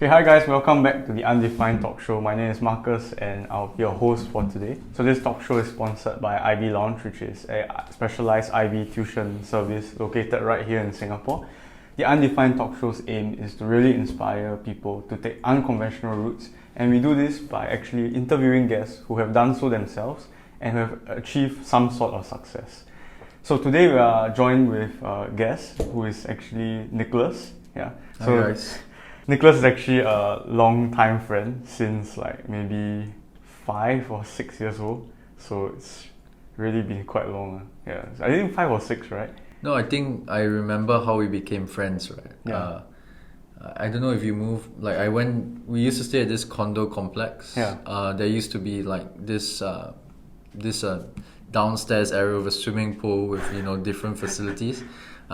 Okay, hi guys, welcome back to the Undefined Talk Show. My name is Marcus and I'll be your host for today. So this talk show is sponsored by IB Lounge, which is a specialized IB tuition service located right here in Singapore. The Undefined Talk Show's aim is to really inspire people to take unconventional routes, and we do this by actually interviewing guests who have done so themselves and who have achieved some sort of success. So today we are joined with a guest who is actually Nicholas. Hi guys. Nicholas is actually a long-time friend since like maybe 5 or 6 years old. So it's really been quite long. Yeah, I think 5 or 6, right? No, I think I remember how we became friends, right? Yeah. I don't know if you moved. We used to stay at this condo complex. Yeah. There used to be like this downstairs area of a swimming pool with different facilities.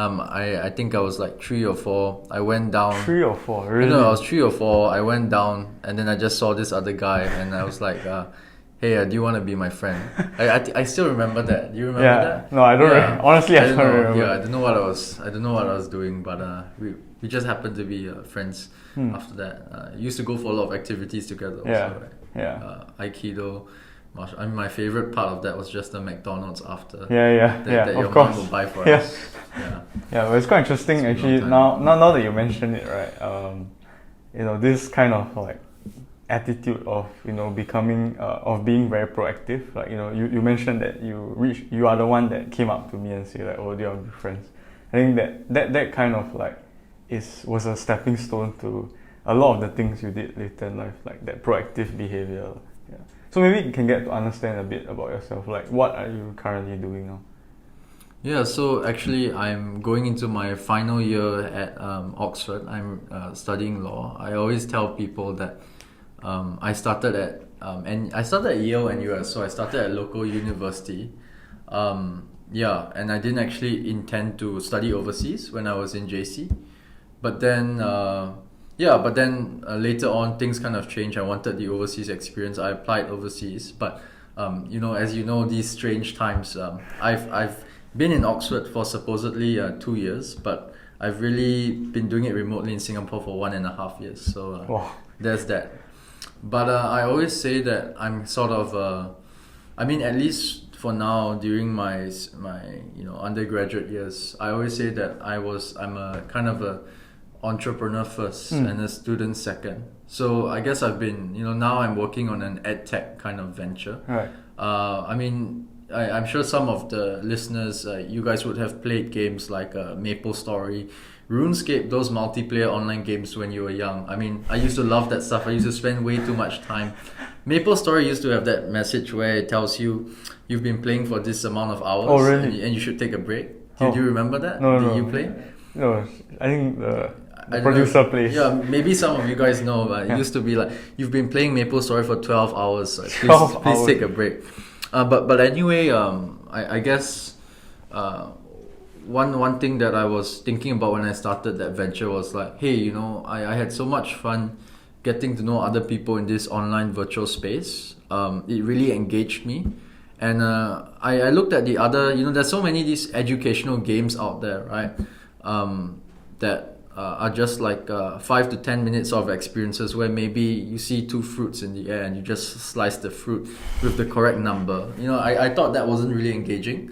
I think I was like 3 or 4. I went down. 3 or 4, really? No, I was 3 or 4. I went down and then I just saw this other guy and I was like, hey, do you want to be my friend? I still remember that. Do you remember that? No, I don't. Honestly, I don't remember. Yeah, I don't know what I was doing, but we just happened to be friends after that. Used to go for a lot of activities together. Also, right? Yeah. Aikido. My favorite part of that was just the McDonald's after. That your of course. mom will buy for us. Yeah, well, it's quite interesting actually. Now that you mention it, right? This kind of like attitude of becoming of being very proactive. Like you mentioned that you are the one that came up to me and say like, oh, do you want to be friends? I think that kind of like was a stepping stone to a lot of the things you did later in life, like that proactive behavior. Yeah. So maybe you can get to understand a bit about yourself. Like, what are you currently doing now? Yeah, so actually I'm going into my final year at Oxford. I'm studying law. I always tell people that I started at Yale and US, so I started at local university. And I didn't actually intend to study overseas when I was in JC. But then later on things kind of changed. I wanted the overseas experience. I applied overseas, but as you know, these strange times. I've been in Oxford for supposedly 2 years, but I've really been doing it remotely in Singapore for 1.5 years. So there's that. But I always say that I'm sort of, at least for now during my undergraduate years, I always say that I'm a kind of a entrepreneur first and a student second. So I guess I've been, now I'm working on an Edtech kind of venture. Right. I'm sure some of the listeners, you guys would have played games like MapleStory, RuneScape, those multiplayer online games when you were young. I used to love that stuff. I used to spend way too much time. MapleStory used to have that message where it tells you you've been playing for this amount of hours. Oh, really? and you should take a break. Do you remember that? No. Did you play? No, I think the producer plays. Yeah, maybe some of you guys know, but it used to be like, you've been playing MapleStory for 12 hours. Please take a break. But anyway, I guess one thing that I was thinking about when I started that venture was like, hey, I had so much fun getting to know other people in this online virtual space. It really engaged me. And I looked at the other, there's so many these educational games out there, right? That are just like 5 to 10 minutes of experiences where maybe you see 2 fruits in the air and you just slice the fruit with the correct number. I thought that wasn't really engaging.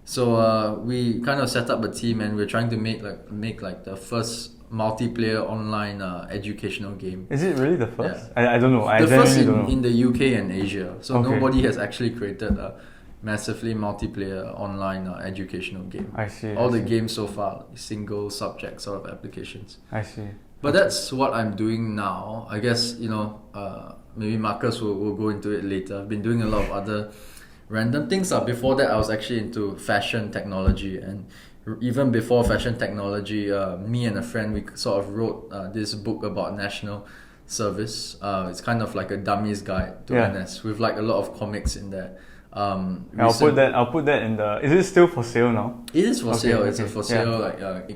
So we kind of set up a team and we're trying to make the first multiplayer online educational game. Is it really the first? Yeah. I don't know. The first in the UK and Asia. So nobody has actually created a massively multiplayer online educational game. I see. All the games so far, single subject sort of applications. I see. But that's what I'm doing now. I guess, maybe Marcus will go into it later. I've been doing a lot of other random things. Before that, I was actually into fashion technology. And even before fashion technology, me and a friend, we sort of wrote this book about national service. It's kind of like a dummy's guide to NS with like a lot of comics in there. I'll put that in the. Is it still for sale now? It is for sale. It's a for sale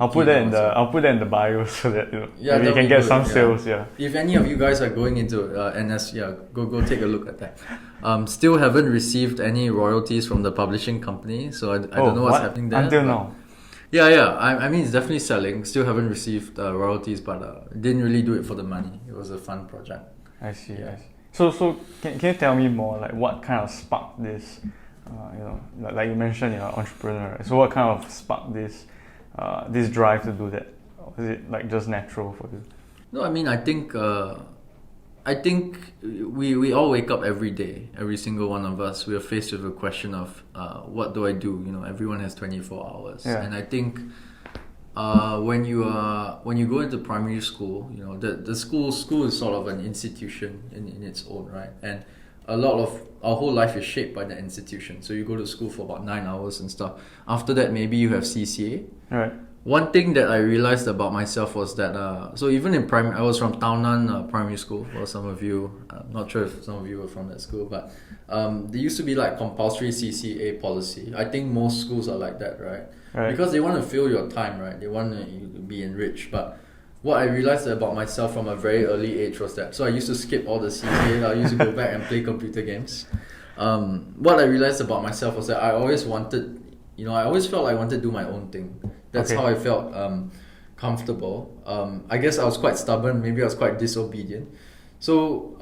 I'll put that in the bio so that maybe you can get some sales. Yeah. If any of you guys are going into NS, go take a look at that. Still haven't received any royalties from the publishing company, so I don't know what's happening there. Until now. Yeah. I mean, it's definitely selling. Still haven't received royalties, but didn't really do it for the money. It was a fun project. I see. Yeah. I see. So can you tell me more, like what kind of sparked this? Like you mentioned, entrepreneur. Right? So what kind of sparked this drive to do that? Or is it like just natural for you? No, I mean, I think we all wake up every day. Every single one of us, we are faced with a question of what do I do? Everyone has 24 hours, Yeah. and I think when you go into primary school, the school is sort of an institution in its own right, and a lot of our whole life is shaped by the institution. So you go to school for about 9 hours and stuff. After that, maybe you have CCA. Right. One thing that I realized about myself was that so even in primary, I was from Tao Nan Primary School. For some of you, I'm not sure if some of you were from that school, but there used to be like compulsory CCA policy. I think most schools are like that, right? Right. Because they want to fill your time, right? They want you to be enriched. But what I realized about myself from a very early age was that, so I used to skip all the CCA. I used to go back and play computer games. What I realized about myself was that I always wanted, I always felt I wanted to do my own thing. That's Okay. how I felt comfortable. I guess I was quite stubborn. Maybe I was quite disobedient. So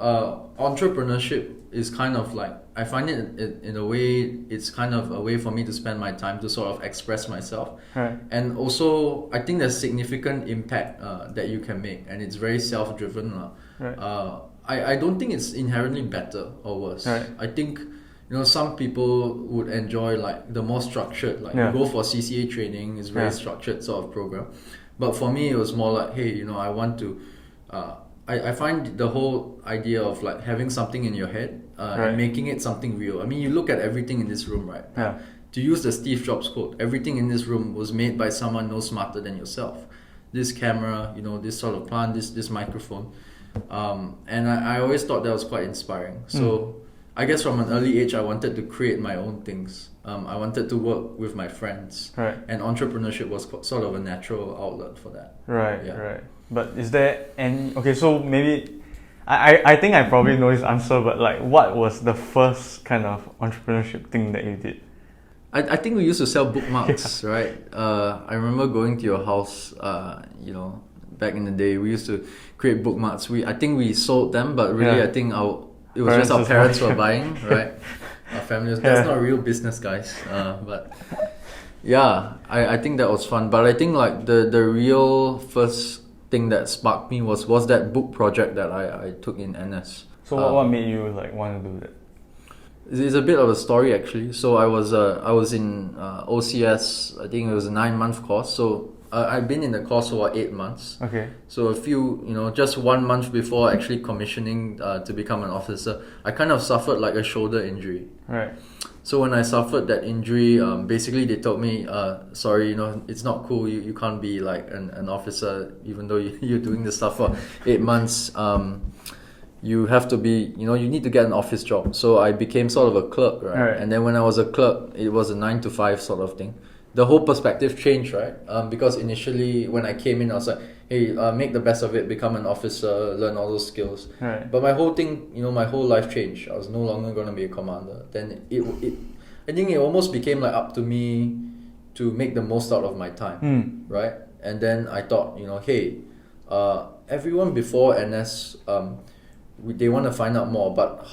entrepreneurship is kind of like, I find it in a way, it's kind of a way for me to spend my time to sort of express myself. Right. And also, I think there's significant impact that you can make, and it's very self-driven. Right. I don't think it's inherently better or worse. Right. I think some people would enjoy like the more structured, like Yeah. you go for CCA training, it's very Yeah. structured sort of program. But for me, it was more like, hey, I want to. I find the whole idea of like having something in your head Right. and making it something real. I mean, you look at everything in this room, right? Yeah. To use the Steve Jobs quote, everything in this room was made by someone no smarter than yourself. This camera, this sort of plant, this microphone. And I always thought that was quite inspiring. So I guess from an early age, I wanted to create my own things. I wanted to work with my friends. Right. And entrepreneurship was sort of a natural outlet for that. Right. Yeah. Right. But is there any? Okay, so maybe I think I probably know this answer, but like, what was the first kind of entrepreneurship thing that you did? I think we used to sell bookmarks, right? I remember going to your house, back in the day. We used to create bookmarks. I think we sold them, but really, Yeah. I think it was just our parents were buying, right? Our family. That's Yeah. not real business, guys. But yeah, I think that was fun. But I think like the real first thing that sparked me was that book project that I took in NS. So what made you like want to do that? It's a bit of a story actually. So I was in OCS. I think it was a 9-month course. So I've been in the course for 8 months. Okay. So just 1 month before actually commissioning to become an officer, I kind of suffered like a shoulder injury. Right. So when I suffered that injury, basically they told me, sorry, it's not cool. You can't be like an officer, even though you're doing this stuff for 8 months. You have to be, you need to get an office job. So I became sort of a clerk, right? And then when I was a clerk, it was a 9 to 5 sort of thing. The whole perspective changed, right? Because initially when I came in, I was like, hey, make the best of it, become an officer, learn all those skills. Right. But my whole thing, my whole life changed. I was no longer going to be a commander. Then I think it almost became like up to me to make the most out of my time, right? And then I thought, hey, everyone before NS, they want to find out more, but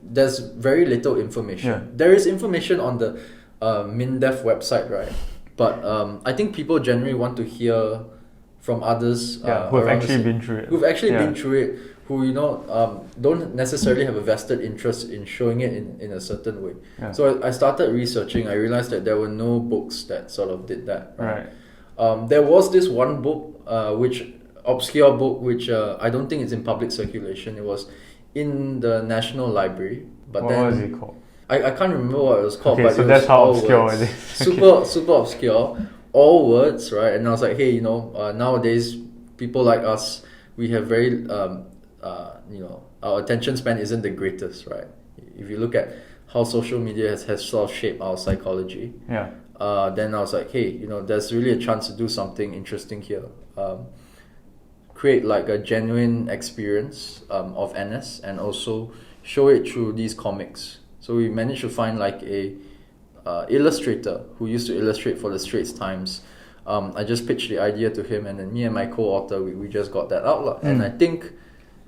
there's very little information. Yeah. There is information on the MINDEF website, right? But I think people generally want to hear from others who have around actually been through it. who've actually been through it, who don't necessarily have a vested interest in showing it in a certain way. Yeah. So I started researching. I realized that there were no books that sort of did that. Right. There was this one book, obscure book, which I don't think it's in public circulation. It was in the National Library, but What then was it called? I can't remember what it was called. Okay, but so it was that's how all obscure words. it is. Super obscure, all words, right? And I was like, hey, nowadays people like us, we have very our attention span isn't the greatest, right? If you look at how social media has sort of shaped our psychology, Yeah. then I was like, hey, there's really a chance to do something interesting here. Create like a genuine experience of NS and also show it through these comics. So we managed to find like a illustrator who used to illustrate for the Straits Times, I just pitched the idea to him, and then me and my co-author, we just got that out lah. And I think,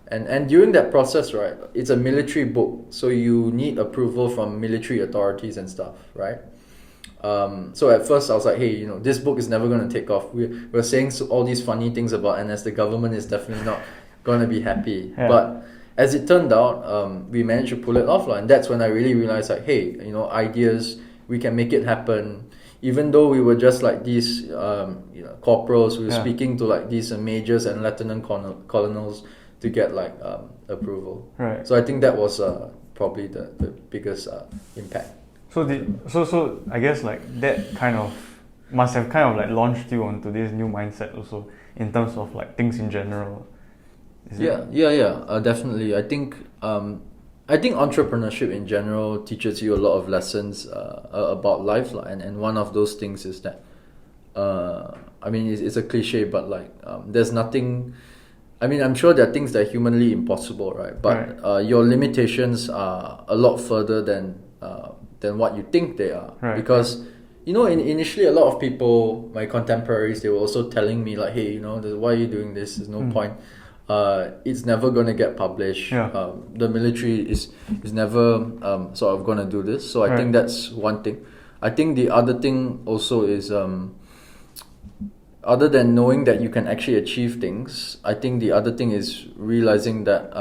and during that process, right, it's a military book, so you need approval from military authorities and stuff, right? So at first I was like, hey, this book is never going to take off. We're saying all these funny things about NS. The government is definitely not going to be happy. Yeah. But as it turned out, we managed to pull it off, and that's when I really realized, like, hey, ideas, we can make it happen. Even though we were just like these, corporals, we were speaking to like these majors and lieutenant colonels to get like approval. Right. So I think that was probably the biggest impact. So I guess like that kind of must have kind of like launched you onto this new mindset also in terms of like things in general. Definitely. I think entrepreneurship in general teaches you a lot of lessons about life, and one of those things is that it's a cliche, but like there's nothing. I'm sure there are things that are humanly impossible, right? But your limitations are a lot further than what you think they are, because initially a lot of people, my contemporaries, they were also telling me like, hey, why are you doing this? There's no point. It's never going to get published. The military is never sort of going to do this. So I think that's one thing. I think the other thing also is, other than knowing that you can actually achieve things, I think the other thing is realizing that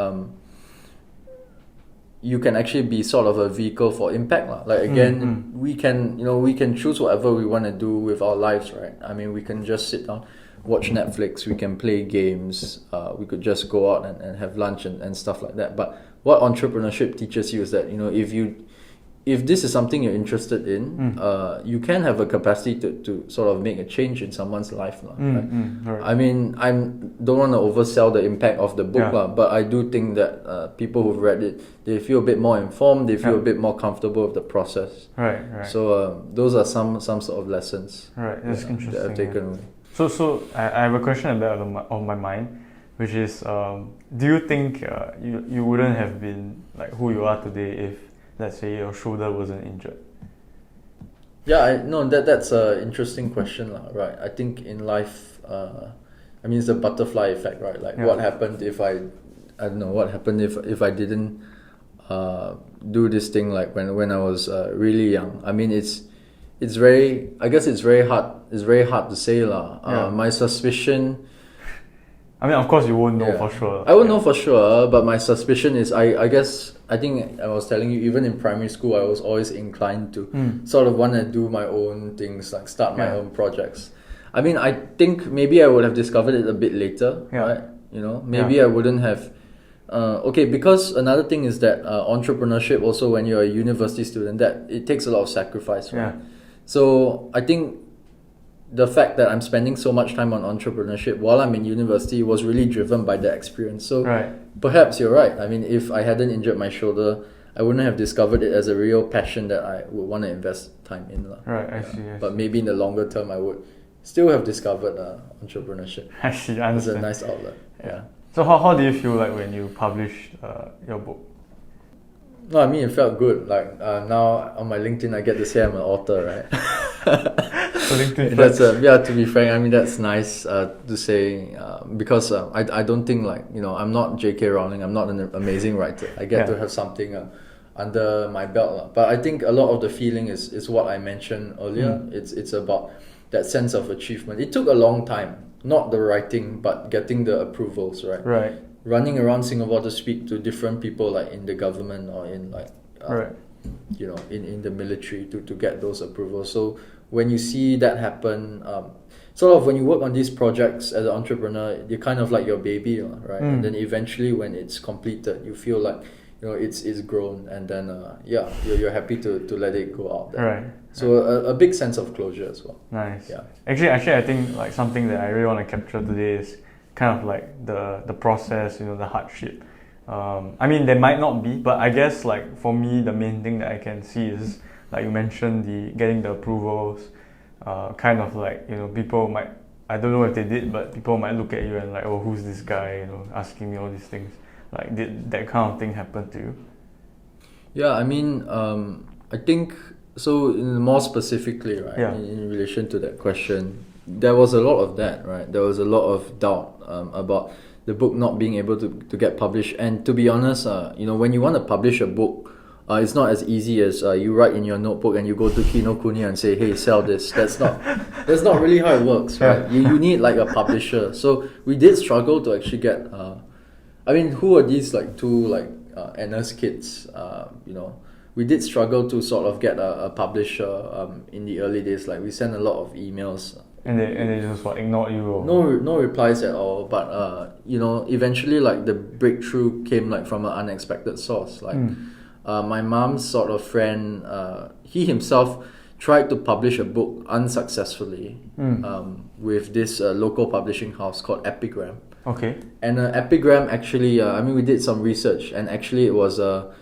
you can actually be sort of a vehicle for impact. Like again, we can choose whatever we want to do with our lives, right? We can just sit down, watch Netflix, we can play games, we could just go out and have lunch and stuff like that. But what entrepreneurship teaches you is that, if this is something you're interested in, you can have a capacity to sort of make a change in someone's life. Right? I don't want to oversell the impact of the book, but I do think that people who've read it, they feel a bit more informed, they feel a bit more comfortable with the process. Right. So those are some sort of lessons that's interesting, that I've taken away. So I have a question of my mind, which is, do you think you wouldn't have been like who you are today if, let's say, your shoulder wasn't injured? Yeah, that's an interesting question, right? I think in life, it's the butterfly effect, right? Like what happened if what happened if I didn't do this thing like when I was really young. It's very hard to say lah. My suspicion, of course you won't know for sure. I won't know for sure, but my suspicion is I think I was telling you, even in primary school, I was always inclined to sort of want to do my own things, like start my own projects. I think maybe I would have discovered it a bit later, right? Maybe I wouldn't have. Because another thing is that entrepreneurship also, when you're a university student, that it takes a lot of sacrifice, right? So I think the fact that I'm spending so much time on entrepreneurship while I'm in university was really driven by that experience. So perhaps you're right. If I hadn't injured my shoulder, I wouldn't have discovered it as a real passion that I would want to invest time in. Right, I see. But maybe in the longer term, I would still have discovered entrepreneurship. I see, I understand. It's a nice outlet. Yeah. So how do you feel like when you published your book? No, it felt good. Like now on my LinkedIn, I get to say I'm an author, right? So LinkedIn. That's to be frank, that's nice to say because I don't think I'm not J.K. Rowling. I'm not an amazing writer. I get to have something under my belt. But I think a lot of the feeling is what I mentioned earlier. It's about that sense of achievement. It took a long time, not the writing, but getting the approvals, right? Right. Running around Singapore to speak to different people, like in the government or in in the military to get those approvals. So when you see that happen, sort of when you work on these projects as an entrepreneur, you're kind of like your baby, right? And then eventually when it's completed, you feel like it's grown, and then you're happy to let it go out there. Right. So a big sense of closure as well. Nice. Yeah. Actually, I think like something that I really want to capture today is kind of like the process, the hardship. There might not be, but I guess like for me, the main thing that I can see is, like you mentioned, getting the approvals. Kind of like, people might, I don't know if they did, but people might look at you and like, oh, who's this guy, asking me all these things. Like, did that kind of thing happen to you? Yeah, I think so. More specifically, right, in relation to that question, there was a lot of that, right? There was a lot of doubt about the book not being able to get published. And to be honest, when you want to publish a book, it's not as easy as you write in your notebook and you go to Kinokuniya and say, hey, sell this. That's not really how it works, right? You need like a publisher. So we did struggle to actually get, who are these like two like NS kids, we did struggle to sort of get a publisher in the early days. Like we sent a lot of emails. And they just ignored you? Or? No replies at all. But eventually like the breakthrough came like from an unexpected source. Like my mom's sort of friend, he himself tried to publish a book unsuccessfully with this local publishing house called Epigram. Okay. And Epigram actually, we did some research, and actually it was a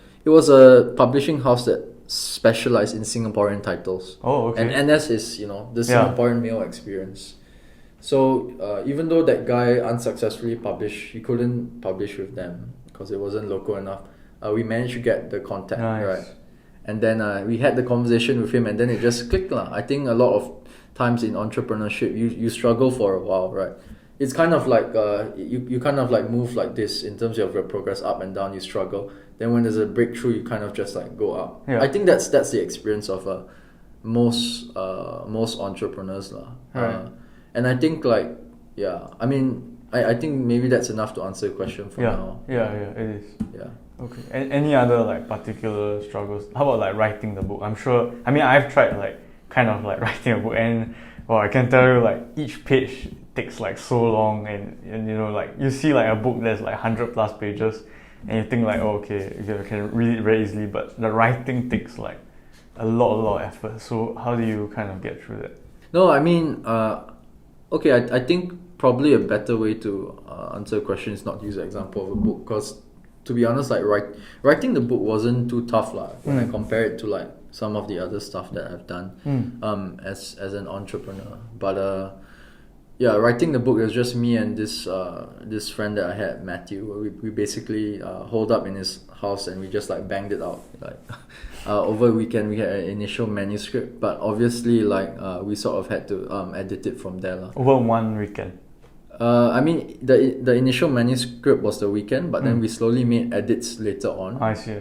publishing house that specialized in Singaporean titles. Oh, okay. And NS is, the Singaporean male experience. So even though that guy unsuccessfully published, he couldn't publish with them because it wasn't local enough. We managed to get the contact, right? And then we had the conversation with him, and then it just clicked. I think a lot of times in entrepreneurship, you struggle for a while, right? It's kind of like you kind of like move like this in terms of your progress, up and down. You struggle. Then when there's a breakthrough, you kind of just like go up. Yeah. I think that's the experience of most entrepreneurs, right. And I think I think maybe that's enough to answer your question for now. Yeah, it is. Yeah. Okay. Any other like particular struggles? How about like writing the book? I'm sure. I've tried like kind of like writing a book, and I can tell you like each page takes like so long, and like you see like a book that's like 100+ pages, and you think like, oh, okay, you can read it very easily, but the writing takes like a lot of effort. So how do you kind of get through that? No, I think probably a better way to answer the question is not to use an example of a book, because to be honest, like writing the book wasn't too tough when I compare it to like some of the other stuff that I've done as an entrepreneur. But writing the book, it was just me and this friend that I had, Matthew. We basically holed up in his house and we just like banged it out. Like over the weekend we had an initial manuscript, but obviously like we sort of had to edit it from there. Over one weekend? The initial manuscript was the weekend, but then we slowly made edits later on. I see.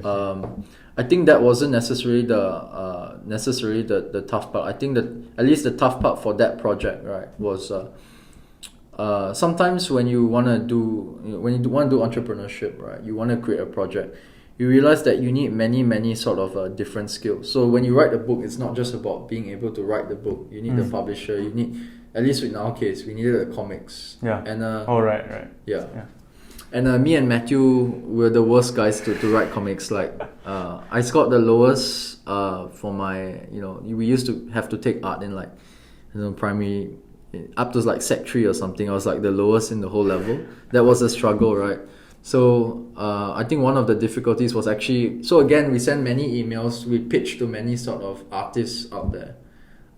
I think that wasn't necessarily the tough part. I think that at least the tough part for that project, right, was sometimes when you want to do entrepreneurship, right, you want to create a project, you realize that you need many sort of different skills. So when you write a book, it's not just about being able to write the book. You need a publisher. You need, at least in our case, we needed a comics. Yeah. And right. Yeah. And me and Matthew were the worst guys to write comics. Like I scored the lowest for my, we used to have to take art in like, primary, up to like Sec 3 or something. I was like the lowest in the whole level. That was a struggle, right? So I think one of the difficulties was actually, so again, we sent many emails, we pitched to many sort of artists out there.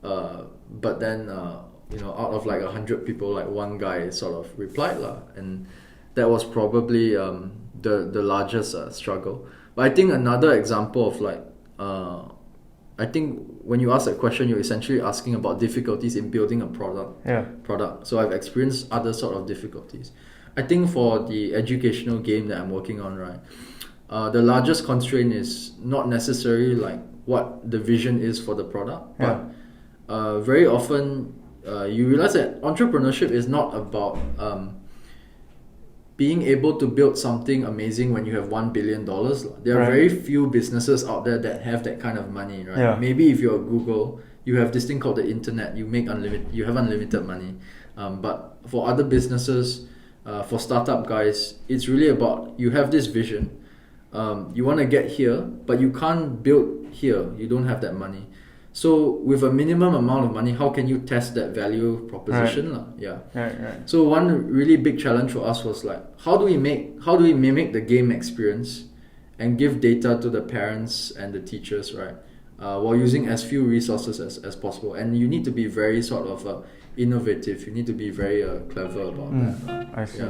But then, out of like 100 people, like one guy sort of replied and that was probably the largest struggle. But I think another example of like, I think when you ask that question, you're essentially asking about difficulties in building a product. So I've experienced other sort of difficulties. I think for the educational game that I'm working on, right, the largest constraint is not necessarily like what the vision is for the product, but very often you realize that entrepreneurship is not about being able to build something amazing when you have $1 billion. There are very few businesses out there that have that kind of money, right? Yeah. Maybe if you're Google, you have this thing called the internet. You have unlimited money. But for other businesses, for startup guys, it's really about, you have this vision. You want to get here, but you can't build here. You don't have that money. So with a minimum amount of money, how can you test that value proposition? Right. So one really big challenge for us was like, how do we mimic the game experience and give data to the parents and the teachers, right? While using as few resources as possible. And you need to be very sort of innovative. You need to be very clever about that. I see.